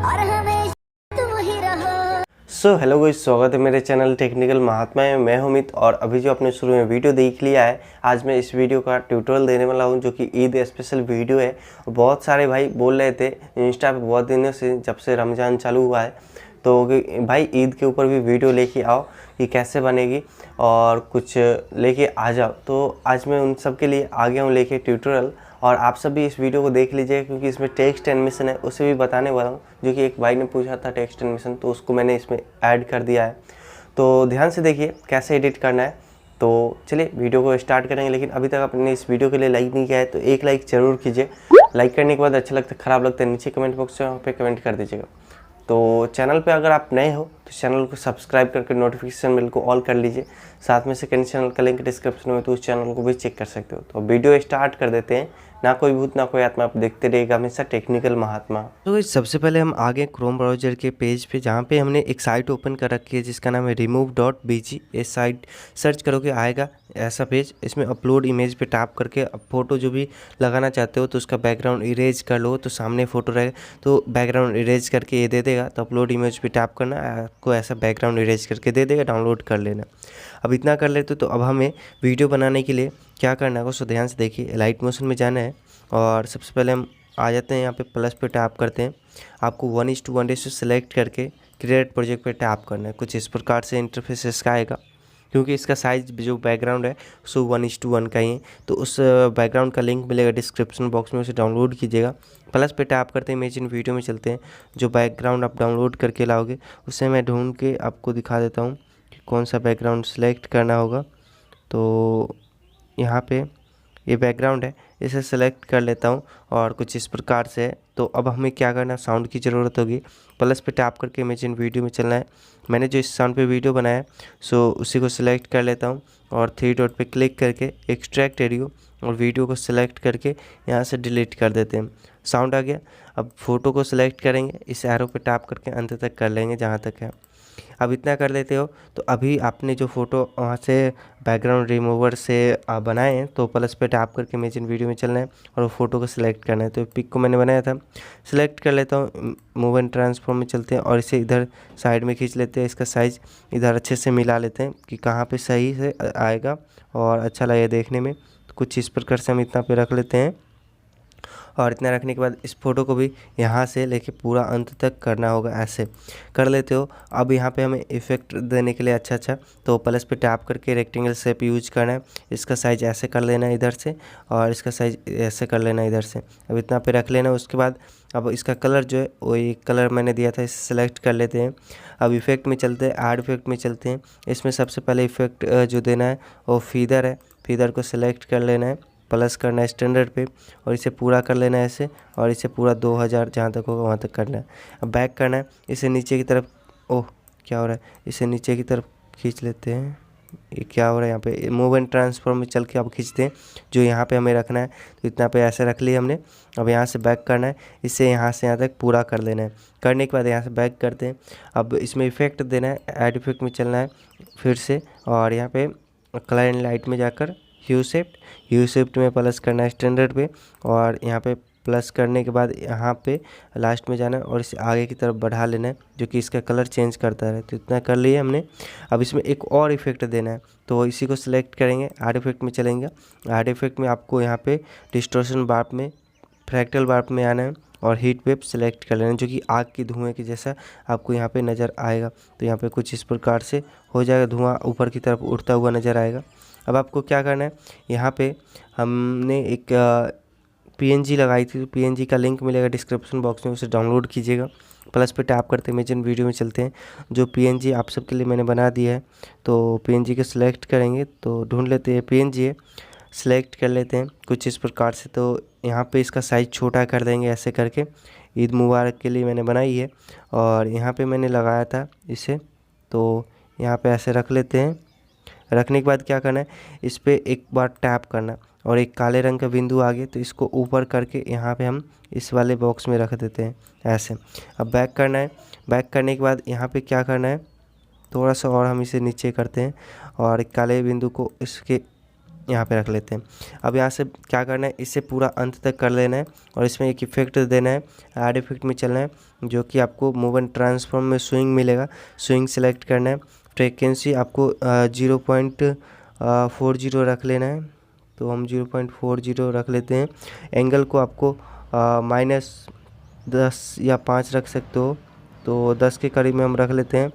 और हमेशा तुम ही रहो। सो हेलो गाइस, स्वागत है मेरे चैनल टेक्निकल महात्मा में। मैं हूं अमित और अभी जो आपने शुरू में वीडियो देख लिया है, आज मैं इस वीडियो का ट्यूटोरियल देने वाला हूं जो कि ईद स्पेशल वीडियो है। बहुत सारे भाई बोल रहे थे इंस्टा पे बहुत दिनों से, जब से रमज़ान चालू हुआ है, तो कि भाई ईद के ऊपर भी वीडियो लेके आओ कि कैसे बनेगी और कुछ लेके आ जाओ। तो आज मैं उन सब के लिए आ गया हूँ लेके ट्यूटोरियल, और आप सब भी इस वीडियो को देख लीजिए क्योंकि इसमें टेक्स्ट एनिमेशन है, उसे भी बताने वाला हूँ। जो कि एक भाई ने पूछा था टेक्स्ट एनिमेशन, तो उसको मैंने इसमें ऐड कर दिया है। तो ध्यान से देखिए कैसे एडिट करना है। तो चलिए वीडियो को स्टार्ट करेंगे। लेकिन अभी तक आपने इस वीडियो के लिए लाइक नहीं किया है तो एक लाइक ज़रूर कीजिए। लाइक करने के बाद अच्छा लगता है, ख़राब लगता है, नीचे कमेंट बॉक्स में वहाँ पे कमेंट कर दीजिएगा। तो चैनल पे अगर आप नए हो तो चैनल को सब्सक्राइब करके नोटिफिकेशन बेल को ऑल कर लीजिए। साथ में सेकंड चैनल का लिंक डिस्क्रिप्शन में, तो उस चैनल को भी चेक कर सकते हो। तो वीडियो स्टार्ट कर देते हैं। ना कोई भूत ना कोई आत्मा, आप देखते रहिएगा हमेशा टेक्निकल महात्मा। तो सबसे पहले हम आगे क्रोम ब्राउज़र के पेज पे, जहाँ पे हमने एक साइट ओपन कर रखी है जिसका नाम है remove.bg। ये साइट सर्च करोगे आएगा ऐसा पेज। इसमें अपलोड इमेज पे टैप करके अब फ़ोटो जो भी लगाना चाहते हो तो उसका बैकग्राउंड इरेज कर लो। तो सामने फ़ोटो रहेगा तो बैकग्राउंड इरेज करके ये दे देगा। तो अपलोड इमेज पे टैप करना, आपको ऐसा बैकग्राउंड इरेज करके दे देगा, डाउनलोड कर लेना। अब इतना कर लेते तो अब हमें वीडियो बनाने के लिए क्या करना है, सो ध्यान से देखिए। लाइट मोशन में जाना है और सबसे पहले हम आ जाते हैं यहाँ पे प्लस पे टैप करते हैं। आपको 1:1 रेशो सेलेक्ट करके क्रिएट प्रोजेक्ट पे टैप करना है। कुछ इस प्रकार से इंटरफेस इसका आएगा। क्योंकि इसका साइज जो बैकग्राउंड है सो 1:1 का ही है, तो उस बैकग्राउंड का लिंक मिलेगा डिस्क्रिप्शन बॉक्स में, उसे डाउनलोड कीजिएगा। प्लस पे टैप करते हैं, इमेजिन वीडियो में चलते हैं। जो बैकग्राउंड आप डाउनलोड करके लाओगे उसे मैं ढूंढ के आपको दिखा देता हूँ कि कौन सा बैकग्राउंड सेलेक्ट करना होगा। तो यहाँ पे ये बैकग्राउंड है, इसे सेलेक्ट कर लेता हूँ और कुछ इस प्रकार से है। तो अब हमें क्या करना है, साउंड की ज़रूरत होगी। प्लस पे टैप करके इमेजिन वीडियो में चलना है। मैंने जो इस साउंड पे वीडियो बनाया है सो उसी को सिलेक्ट कर लेता हूँ और 3 डॉट पे क्लिक करके एक्सट्रैक्ट एडियो और वीडियो को सिलेक्ट करके यहाँ से डिलीट कर देते हैं। साउंड आ गया। अब फ़ोटो को सिलेक्ट करेंगे, इस एरो पे टैप करके अंत तक कर लेंगे जहाँ तक है। अब इतना कर लेते हो तो अभी आपने जो फ़ोटो वहाँ से बैकग्राउंड रिमूवर से बनाए हैं, तो प्लस पे टैप करके इमेजिन वीडियो में चलना है और वो फ़ोटो को सिलेक्ट करना है। तो पिक को मैंने बनाया था, सिलेक्ट कर लेता हूँ। मूव एंड ट्रांसफॉर्म में चलते हैं और इसे इधर साइड में खींच लेते हैं। इसका साइज़ इधर अच्छे से मिला लेते हैं कि कहाँ पे सही से आएगा और अच्छा लगे देखने में। तो कुछ इस प्रकार से हम इतना पे रख लेते हैं। और इतना रखने के बाद इस फोटो को भी यहाँ से लेके पूरा अंत तक करना होगा, ऐसे कर लेते हो। अब यहाँ पे हमें इफेक्ट देने के लिए अच्छा तो प्लस पे टैप करके रेक्टेंगल शेप यूज करना है। इसका साइज़ ऐसे कर लेना है इधर से और इसका साइज़ ऐसे कर लेना है इधर से। अब इतना पे रख लेना। उसके बाद अब इसका कलर जो है वही कलर मैंने दिया था, इसे सेलेक्ट कर लेते हैं। अब इफेक्ट में चलते हैं, ऐड इफेक्ट में चलते हैं। इसमें सबसे पहले इफेक्ट जो देना है वो फीदर है। फीदर को सिलेक्ट कर लेना है, प्लस करना है स्टैंडर्ड पे और इसे पूरा कर लेना है ऐसे, और इसे पूरा 2000 जहाँ तक होगा वहाँ तक करना है। अब बैक करना है, इसे नीचे की तरफ, ओह क्या हो रहा है, इसे नीचे की तरफ खींच लेते हैं। ये क्या हो रहा है यहाँ पे, मूव एंड ट्रांसफॉर्म में चल के अब खींचते हैं जो यहाँ पे हमें रखना है। तो इतना पे ऐसे रख लिया हमने। अब यहाँ से बैक करना है, इसे यहाँ से यहाँ तक पूरा कर लेना है। करने के बाद यहाँ से बैक करते हैं। अब इसमें इफेक्ट देना है, ऐड इफेक्ट में चलना है फिर से, और यहाँ पे कलर एंड लाइट में जाकर ह्यू शिफ्ट में प्लस करना है स्टैंडर्ड पे, और यहाँ पे प्लस करने के बाद यहाँ पे लास्ट में जाना है और इसे आगे की तरफ बढ़ा लेना है जो कि इसका कलर चेंज करता रहे। तो इतना कर लिए हमने। अब इसमें एक और इफेक्ट देना है, तो इसी को सिलेक्ट करेंगे, ऐड इफेक्ट में चलेंगे। ऐड इफेक्ट में आपको यहाँ पे डिस्टॉर्शन वार्प में, फ्रैक्टल वार्प में आना है और हीट वेव सेलेक्ट कर लेना है जो कि आग की धुएँ की जैसा आपको यहाँ पे नज़र आएगा। तो यहाँ पे कुछ इस प्रकार से हो जाएगा, धुआं ऊपर की तरफ उड़ता हुआ नज़र आएगा। अब आपको क्या करना है, यहाँ पे हमने एक पीएनजी लगाई थी, तो पीएनजी का लिंक मिलेगा डिस्क्रिप्शन बॉक्स में, उसे डाउनलोड कीजिएगा। प्लस पे टैप करते इमेजिन वीडियो में चलते हैं। जो पीएनजी आप सबके लिए मैंने बना दिया है, तो पीएनजी को सिलेक्ट करेंगे, तो ढूंढ लेते हैं पीएनजी है, सिलेक्ट कर लेते हैं कुछ इस प्रकार से। तो यहाँ पे इसका साइज़ छोटा कर देंगे ऐसे करके। ईद मुबारक के लिए मैंने बनाई है और यहाँ पे मैंने लगाया था इसे, तो यहाँ पे ऐसे रख लेते हैं। रखने के बाद क्या करना है, इस पर एक बार टैप करना और एक काले रंग का बिंदु आ गया तो इसको ऊपर करके यहाँ पे हम इस वाले बॉक्स में रख देते हैं ऐसे। अब बैक करना है। बैक करने के बाद यहाँ पे क्या करना है, थोड़ा सा और हम इसे नीचे करते हैं और एक काले बिंदु को इसके यहाँ पे रख लेते हैं। अब यहाँ से क्या करना है, इसे पूरा अंत तक कर लेना है और इसमें एक इफेक्ट देना है, ऐड इफेक्ट में चलना है, जो कि आपको मूव एंड ट्रांसफॉर्म में स्विंग मिलेगा। स्विंग सेलेक्ट करना है, फ्रीक्वेंसी आपको 0.40 रख लेना है, तो हम 0.40 रख लेते हैं। एंगल को आपको -10 या 5 रख सकते हो, तो 10 के करीब में हम रख लेते हैं,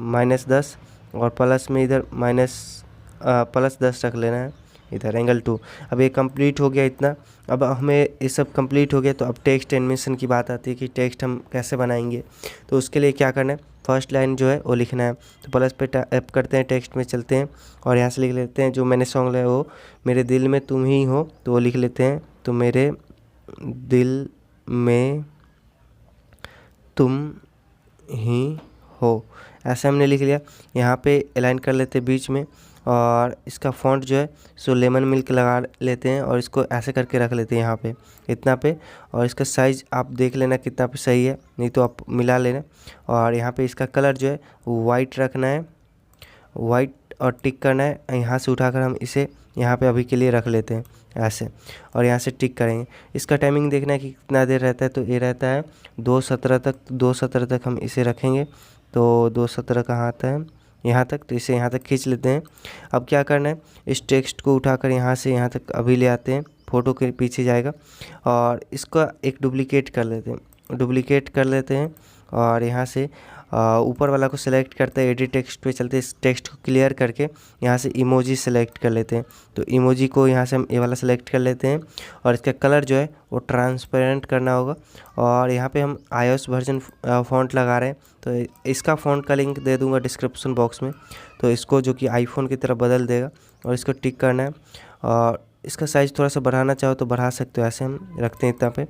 -10, और प्लस में इधर +10 रख लेना है इधर एंगल 2। अब ये कंप्लीट हो गया इतना। अब हमें ये सब कंप्लीट हो गया, तो अब टेक्स्ट एनिमेशन की बात आती है कि टेक्स्ट हम कैसे बनाएंगे। तो उसके लिए क्या करना है, फर्स्ट लाइन जो है वो लिखना है, तो प्लस पे टैप करते हैं, टेक्स्ट में चलते हैं और यहाँ से लिख लेते हैं, जो मैंने सॉन्ग लिया वो मेरे दिल में तुम ही हो, तो वो लिख लेते हैं, तो मेरे दिल में तुम ही हो, ऐसा हमने लिख लिया। यहाँ पे अलाइन कर लेते हैं बीच में, और इसका फॉन्ट जो है सो लेमन मिल्क लगा लेते हैं और इसको ऐसे करके रख लेते हैं यहाँ पे इतना पे। और इसका साइज़ आप देख लेना कितना पे सही है, नहीं तो आप मिला लेना। और यहाँ पे इसका कलर जो है वाइट रखना है, वाइट, और टिक करना है। यहाँ से उठाकर हम इसे यहाँ पे अभी के लिए रख लेते हैं ऐसे, और यहाँ से टिक करेंगे। इसका टाइमिंग देखना है कि कितना देर रहता है, तो ये रहता है 2:17 तक हम इसे रखेंगे। तो 2:17 कहाँ आता है, यहाँ तक, तो इसे यहाँ तक खींच लेते हैं। अब क्या करना है, इस टेक्स्ट को उठाकर यहाँ से यहाँ तक अभी ले आते हैं, फ़ोटो के पीछे जाएगा, और इसका एक डुप्लीकेट कर लेते हैं, और यहाँ से ऊपर वाला को सिलेक्ट करते हैं, एडिट टेक्स्ट पे चलते हैं, इस टेक्स्ट को क्लियर करके यहाँ से इमोजी सेलेक्ट कर लेते हैं। तो इमोजी को यहाँ से हम ये वाला सेलेक्ट कर लेते हैं, और इसका कलर जो है वो ट्रांसपेरेंट करना होगा। और यहाँ पे हम iOS वर्जन फ़ॉन्ट लगा रहे हैं, तो इसका फ़ॉन्ट का लिंक दे दूँगा डिस्क्रिप्शन बॉक्स में, तो इसको जो कि आईफोन की तरह बदल देगा, और इसको टिक करना है। और इसका साइज़ थोड़ा सा बढ़ाना चाहो तो बढ़ा सकते हो, ऐसे हम रखते हैं इतना पे।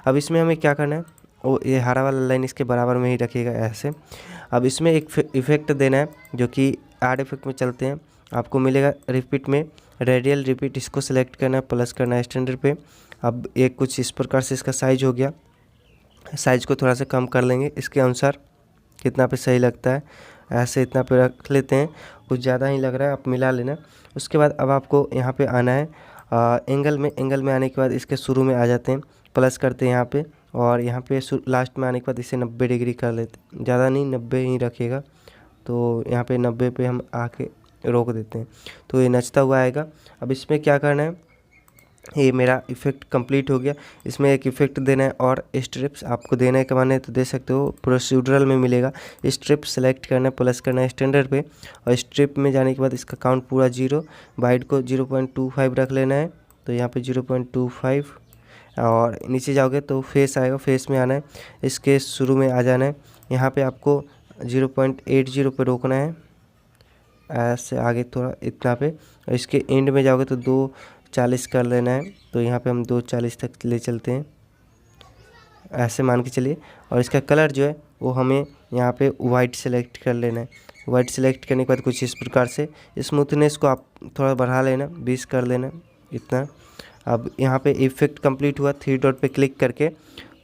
अब इसमें हमें क्या करना है, वो ये हरा वाला लाइन इसके बराबर में ही रखिएगा ऐसे। अब इसमें एक इफ़ेक्ट देना है, जो कि ऐड इफेक्ट में चलते हैं, आपको मिलेगा रिपीट में, रेडियल रिपीट, इसको सिलेक्ट करना है, प्लस करना है स्टैंडर्ड पे। अब एक कुछ इस प्रकार से इसका साइज़ हो गया, साइज़ को थोड़ा सा कम कर लेंगे इसके अनुसार कितना पे सही लगता है, ऐसे इतना पे रख लेते हैं, कुछ ज़्यादा ही लग रहा है, आप मिला लेना। उसके बाद अब आपको यहाँ पे आना है एंगल में आने के बाद इसके शुरू में आ जाते हैं, प्लस करते हैं यहाँ पे, और यहाँ पे लास्ट में आने के बाद इसे 90 डिग्री कर लेते हैं, ज़्यादा नहीं 90 ही रखिएगा। तो यहाँ पे 90 पे हम आके रोक देते हैं, तो ये नचता हुआ आएगा। अब इसमें क्या करना है, ये मेरा इफ़ेक्ट कंप्लीट हो गया। इसमें एक इफ़ेक्ट देना है, और स्ट्रिप्स आपको देना है, कमाने तो दे सकते हो, प्रोसीड्यूरल में मिलेगा। स्ट्रिप सेलेक्ट करना है, प्लस करना है स्टैंडर्ड पे, और स्ट्रिप में जाने के बाद इसका काउंट पूरा 0, वाइड को 0.25 रख लेना है, तो यहाँ पे 0.25, और नीचे जाओगे तो फेस आएगा, फेस में आना है, इसके शुरू में आ जाना है, यहाँ पे आपको 0.80 पे रोकना है, ऐसे आगे थोड़ा इतना पे, और इसके एंड में जाओगे तो 2:40 कर लेना है, तो यहाँ पे हम 2:40 तक ले चलते हैं, ऐसे मान के चलिए। और इसका कलर जो है वो हमें यहाँ पे वाइट सेलेक्ट कर लेना है। वाइट सेलेक्ट करने के बाद कुछ इस प्रकार से स्मूथनेस को आप थोड़ा बढ़ा लेना, 20 कर लेना इतना। अब यहाँ पे इफ़ेक्ट कंप्लीट हुआ, 3 डॉट पे क्लिक करके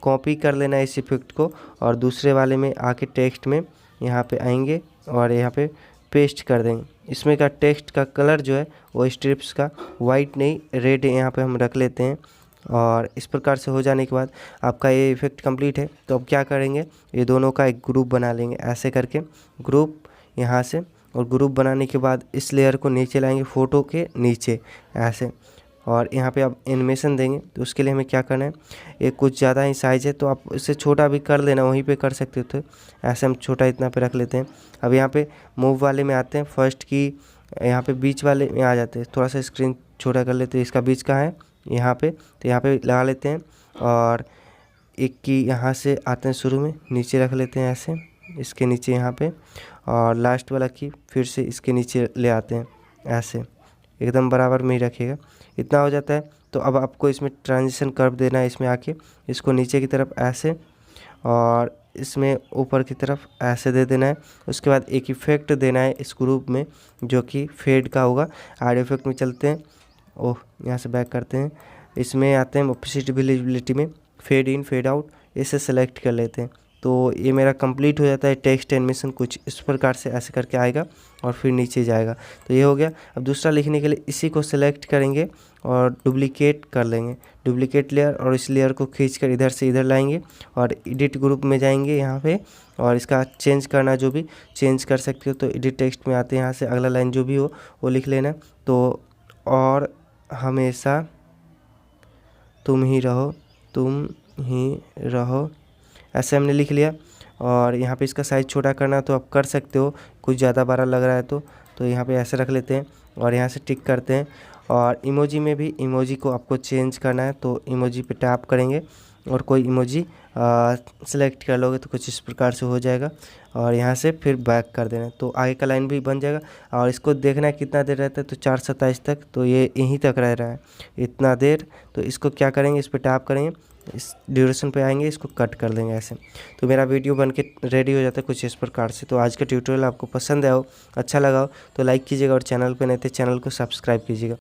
कॉपी कर लेना है इस इफ़ेक्ट को, और दूसरे वाले में आके टेक्स्ट में यहाँ पे आएंगे और यहाँ पे पेस्ट कर देंगे। इसमें का टेक्स्ट का कलर जो है वो स्ट्रिप्स का वाइट नहीं रेड यहाँ पे हम रख लेते हैं। और इस प्रकार से हो जाने के बाद आपका ये इफ़ेक्ट कंप्लीट है। तो अब क्या करेंगे, ये दोनों का एक ग्रुप बना लेंगे, ऐसे करके ग्रुप यहाँ से, और ग्रुप बनाने के बाद इस लेयर को नीचे लाएंगे फ़ोटो के नीचे ऐसे, और यहाँ पे आप एनिमेशन देंगे। तो उसके लिए हमें क्या करना है, ये कुछ ज़्यादा ही साइज़ है तो आप इससे छोटा भी कर लेना, वहीं पे कर सकते हो। तो ऐसे हम छोटा इतना पे रख लेते हैं। अब यहाँ पे मूव वाले में आते हैं, फर्स्ट की यहाँ पे बीच वाले में आ जाते हैं, थोड़ा सा स्क्रीन छोटा कर लेते हैं। इसका बीच का है यहाँ पे, तो यहाँ पे लगा लेते हैं, और एक की यहाँ से आते हैं शुरू में, नीचे रख लेते हैं ऐसे, इसके नीचे यहाँ पे, और लास्ट वाला की फिर से इसके नीचे ले आते हैं ऐसे, एकदम बराबर में ही रखिएगा। इतना हो जाता है। तो अब आपको इसमें ट्रांजिशन कर्व देना है, इसमें आके इसको नीचे की तरफ ऐसे और इसमें ऊपर की तरफ ऐसे दे देना है। उसके बाद एक इफ़ेक्ट देना है इस ग्रुप में जो कि फेड का होगा। ऐड इफेक्ट में चलते हैं, ओह यहाँ से बैक करते हैं, इसमें आते हैं ओपेसिटी विजिबिलिटी में, फेड इन फेड आउट, इसे सेलेक्ट कर लेते हैं। तो ये मेरा कंप्लीट हो जाता है। टेक्स्ट एनिमेशन कुछ इस प्रकार से ऐसे करके आएगा और फिर नीचे जाएगा। तो ये हो गया। अब दूसरा लिखने के लिए इसी को सेलेक्ट करेंगे और डुप्लीकेट कर लेंगे, डुप्लीकेट लेयर, और इस लेयर को खींचकर इधर से इधर लाएंगे और एडिट ग्रुप में जाएंगे यहाँ पे, और इसका चेंज करना जो भी चेंज कर सकते हो। तो एडिट टेक्स्ट में आते हैं, यहाँ से अगला लाइन जो भी हो वो लिख लेना। तो और हमेशा तुम ही रहो, तुम ही रहो, ऐसे हमने लिख लिया। और यहाँ पे इसका साइज़ छोटा करना तो आप कर सकते हो, कुछ ज़्यादा बड़ा लग रहा है तो यहाँ पे ऐसे रख लेते हैं और यहाँ से टिक करते हैं। और इमोजी में भी इमोजी को आपको चेंज करना है तो इमोजी पे टैप करेंगे और कोई इमोजी सेलेक्ट कर लोगे तो कुछ इस प्रकार से हो जाएगा। और यहाँ से फिर बैक कर देना तो आगे का लाइन भी बन जाएगा। और इसको देखना है कितना देर रहता है, तो 4:27 तक, तो ये यहीं तक रह रहा है इतना देर। तो इसको क्या करेंगे, इस पर टैप करेंगे, इस ड्यूरेशन पे आएंगे, इसको कट कर देंगे ऐसे। तो मेरा वीडियो बनके रेडी हो जाता है कुछ इस प्रकार से। तो आज का ट्यूटोरियल आपको पसंद आया हो, अच्छा लगा हो तो लाइक कीजिएगा, और चैनल पे नहीं थे चैनल को सब्सक्राइब कीजिएगा।